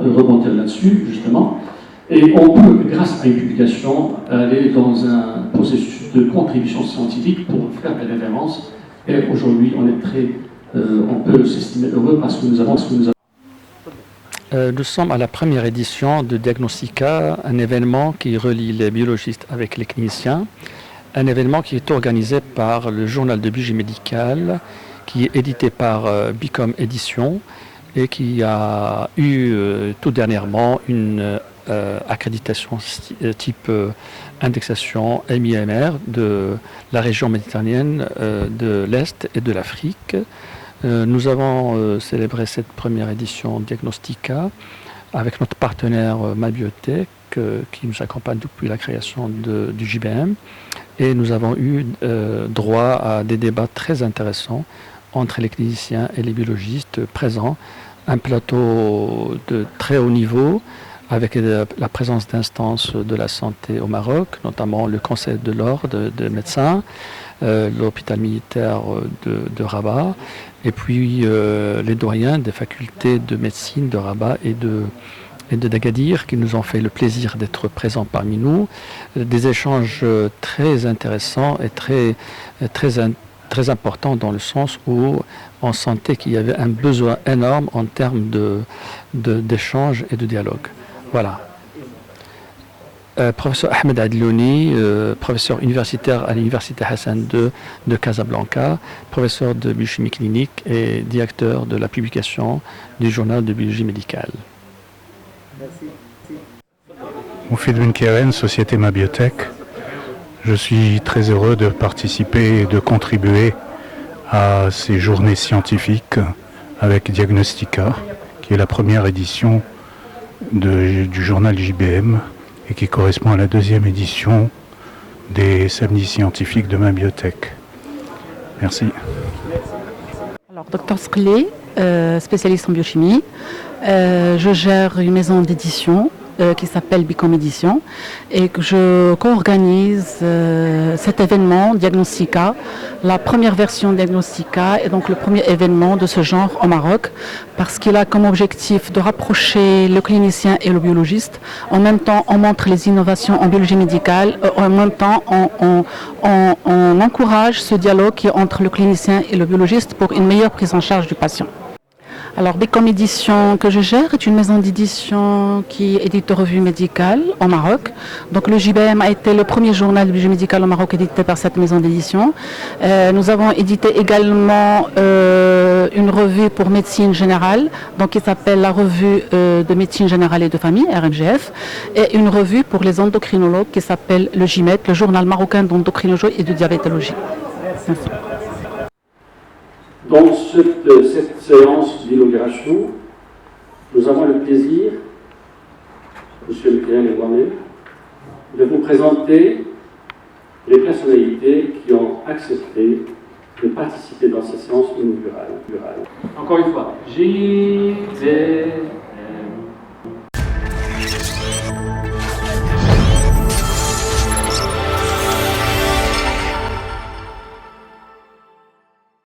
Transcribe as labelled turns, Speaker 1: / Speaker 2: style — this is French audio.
Speaker 1: Rebondir là-dessus, justement. Et on peut, grâce à une publication, aller dans un processus de contribution scientifique pour faire des références. Et aujourd'hui, on peut s'estimer heureux parce que nous avons ce que nous avons.
Speaker 2: Nous sommes à la première édition de Diagnostica, un événement qui relie les biologistes avec les cliniciens, un événement qui est organisé par le journal de biologie médicale, qui est édité par Bicom Édition, et qui a eu tout dernièrement une accréditation type indexation MIMR de la région méditerranéenne de l'Est et de l'Afrique. Nous avons célébré cette première édition Diagnostica avec notre partenaire MyBiotech qui nous accompagne depuis la création du JBM, et nous avons eu droit à des débats très intéressants entre les cliniciens et les biologistes présents, un plateau de très haut niveau avec la présence d'instances de la santé au Maroc, notamment le Conseil de l'ordre de médecins, l'hôpital militaire de Rabat, et puis les doyens des facultés de médecine de Rabat et de d'Agadir qui nous ont fait le plaisir d'être présents parmi nous. Des échanges très intéressants et très important dans le sens où on sentait qu'il y avait un besoin énorme en termes d'échange et de dialogue. Voilà. Professeur Ahmed Adlouni, professeur universitaire à l'université Hassan II de Casablanca, professeur de biochimie clinique et directeur de la publication du journal de biologie médicale.
Speaker 3: Moufid Ben Keren, Société MyBiotech. Je suis très heureux de participer et de contribuer à ces journées scientifiques avec Diagnostica, qui est la première édition du journal JBM et qui correspond à la deuxième édition des samedis scientifiques de ma bibliothèque. Merci.
Speaker 4: Alors, Dr Sklé, spécialiste en biochimie. Je gère une maison d'édition qui s'appelle Bicom Édition et que je co-organise cet événement Diagnostica, la première version Diagnostica et donc le premier événement de ce genre au Maroc parce qu'il a comme objectif de rapprocher le clinicien et le biologiste. En même temps, on montre les innovations en biologie médicale, en même temps, on encourage ce dialogue qui est entre le clinicien et le biologiste pour une meilleure prise en charge du patient. Alors, Bicom Édition que je gère est une maison d'édition qui édite des revues médicales au Maroc. Donc, le JBM a été le premier journal de biologie médicale au Maroc édité par cette maison d'édition. Nous avons édité également une revue pour médecine générale, donc qui s'appelle la revue de médecine générale et de famille, RMGF, et une revue pour les endocrinologues qui s'appelle le JMED, le journal marocain d'endocrinologie et de diabétologie. Merci.
Speaker 1: Dans cette séance d'inauguration, nous avons le plaisir, M. Michael et moi-même, de vous présenter les personnalités qui ont accepté de participer dans cette séance inaugurale. Encore une fois, JBM.